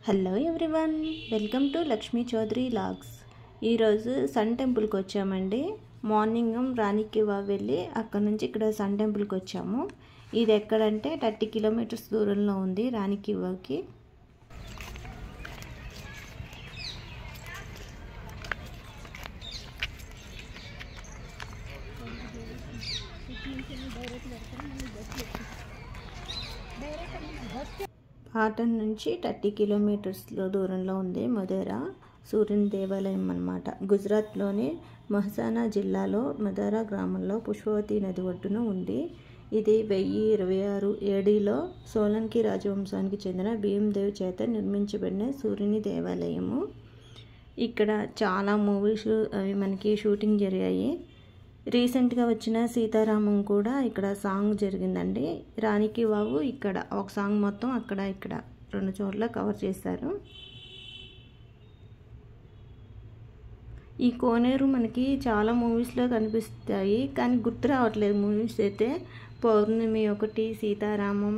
Hello everyone, welcome to Lakshmi Chaudhary vlogs. ఈరోజు sun టెంపుల్కి వచ్చామండి. మార్నింగ్ రాణికి వావ్ వెళ్ళి అక్కడ నుంచి ఇక్కడ సన్ టెంపుల్కి వచ్చాము. ఇది ఎక్కడంటే 30 కిలోమీటర్స్ దూరంలో ఉంది రాణికి వావ్కి. పాటన్ నుంచి 30 కిలోమీటర్స్లో దూరంలో ఉంది మొధేరా సూర్యుని దేవాలయం అన్నమాట. గుజరాత్లోని మహసానా జిల్లాలో మొధేరా గ్రామంలో పుష్పవతి నది ఒడ్డున ఉంది. ఇది 1026 ఏడీలో సోలంకి రాజవంశానికి చెందిన భీమ్దేవ్ చేత నిర్మించబడిన సూర్యుని దేవాలయము. ఇక్కడ చాలా మూవీస్ అవి మనకి షూటింగ్ జరిగాయి. రీసెంట్గా వచ్చిన సీతారామం కూడా ఇక్కడ సాంగ్ జరిగిందండి. రాణికి వావు ఇక్కడ ఒక సాంగ్ మొత్తం అక్కడ ఇక్కడ 2 చోట్ల కవర్ చేశారు. ఈ కోనేరు మనకి చాలా మూవీస్లో కనిపిస్తాయి, కానీ గుర్తు రావట్లేదు మూవీస్ అయితే. పౌర్ణమి ఒకటి, సీతారామం,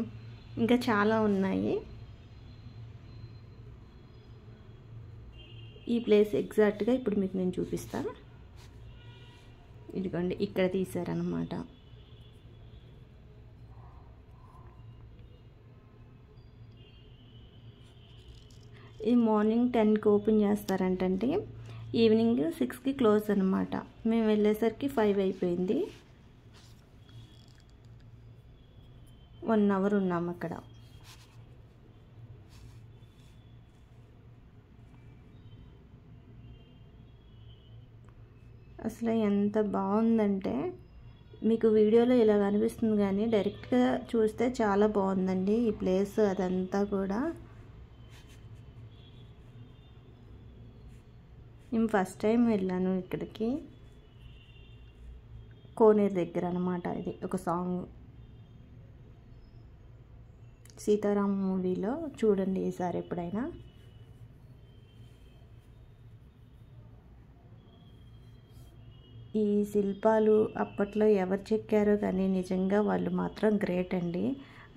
ఇంకా చాలా ఉన్నాయి. ఈ ప్లేస్ ఎగ్జాక్ట్గా ఇప్పుడు మీకు నేను చూపిస్తాను. ఇదిగోండి, ఇక్కడ తీశారనమాట. ఇది మార్నింగ్ 10కి ఓపెన్ చేస్తారంటండి. ఈవినింగ్ 6కి క్లోజ్ అనమాట. మేము వెళ్ళేసరికి 5 అయిపోయింది. 1 అవర్ ఉన్నాము అక్కడ. అసలు ఎంత బాగుందంటే మీకు వీడియోలో ఇలా కనిపిస్తుంది, కానీ డైరెక్ట్గా చూస్తే చాలా బాగుందండి ఈ ప్లేస్ అదంతా కూడా. నేను ఫస్ట్ టైం వెళ్ళాను ఇక్కడికి, కోనేరు దగ్గర అనమాట. ఇది ఒక సాంగ్ సీతారాం మూవీలో చూడండి ఈసారి ఎప్పుడైనా. ఈ శిల్పాలు అప్పట్లో ఎవరు చెక్కారో కానీ నిజంగా వాళ్ళు మాత్రం గ్రేట్ అండి.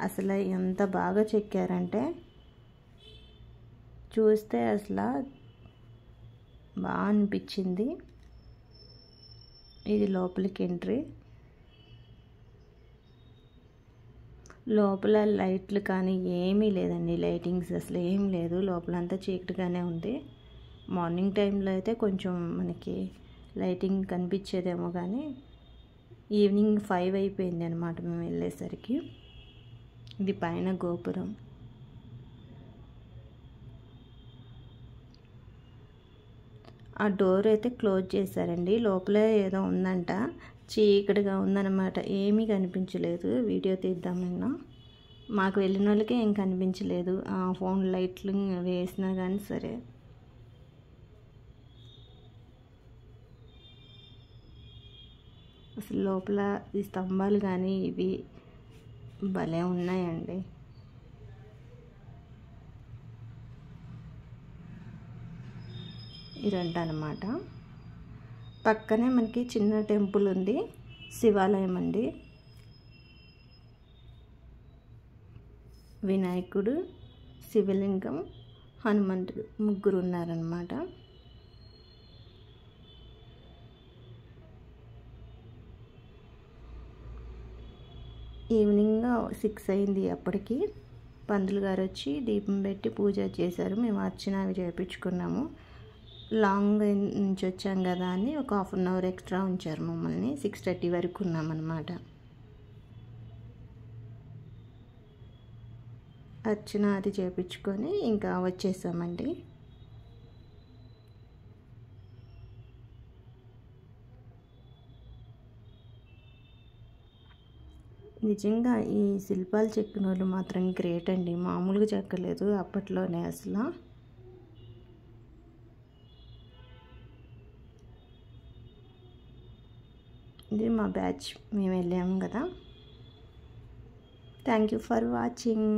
అసలు ఎంత బాగా చెక్కారంటే చూస్తే అసలు బాగా అనిపించింది. ఇది లోపలికి ఎంట్రీ. లోపల లైట్లు కానీ ఏమీ లేదండి, లైటింగ్స్ అసలు ఏం లేదు. లోపలంతా చీకటిగానే ఉంది. మార్నింగ్ టైంలో అయితే కొంచెం మనకి లైటింగ్ కనిపించేదేమో, కానీ ఈవినింగ్ 5 అయిపోయింది అనమాట మేము వెళ్ళేసరికి. ఇది పైన గోపురం. ఆ డోర్ అయితే క్లోజ్ చేశారండి. లోపల ఏదో ఉందంట, చీకటిగా ఉందన్నమాట, ఏమీ కనిపించలేదు. వీడియో తీద్దామన్నా మాకు వెళ్ళిన వాళ్ళకి ఏం కనిపించలేదు. ఆ ఫోన్ లైట్లు వేసినా కానీ సరే. అసలు లోపల ఈ స్తంభాలు కానీ ఇవి భలే ఉన్నాయండి. ఇదంట అన్నమాట. పక్కనే మనకి చిన్న టెంపుల్ ఉంది, శివాలయం అండి. వినాయకుడు, శివలింగం, హనుమంతుడు ముగ్గురు ఉన్నారన్నమాట. ఈవినింగ్ 6 అయింది. అప్పటికి పంతులు గారు వచ్చి దీపం పెట్టి పూజ చేశారు. మేము అర్చన అవి చేయించుకున్నాము. లాంగ్ నుంచి వచ్చాం కదా అని ఒక 1/2 అవర్ ఎక్స్ట్రా ఉంచారు మమ్మల్ని. 6:30 వరకు ఉన్నామన్నమాట. అర్చన అది చేయించుకొని ఇంకా వచ్చేసామండి. నిజంగా ఈ శిల్పాలు చెక్కిన వాళ్ళు మాత్రం గ్రేట్ అండి, మామూలుగా చెక్కలేదు అప్పట్లోనే అసలు. ఇది మా బ్యాచ్, మేము వెళ్ళాము కదా. Thank you for watching.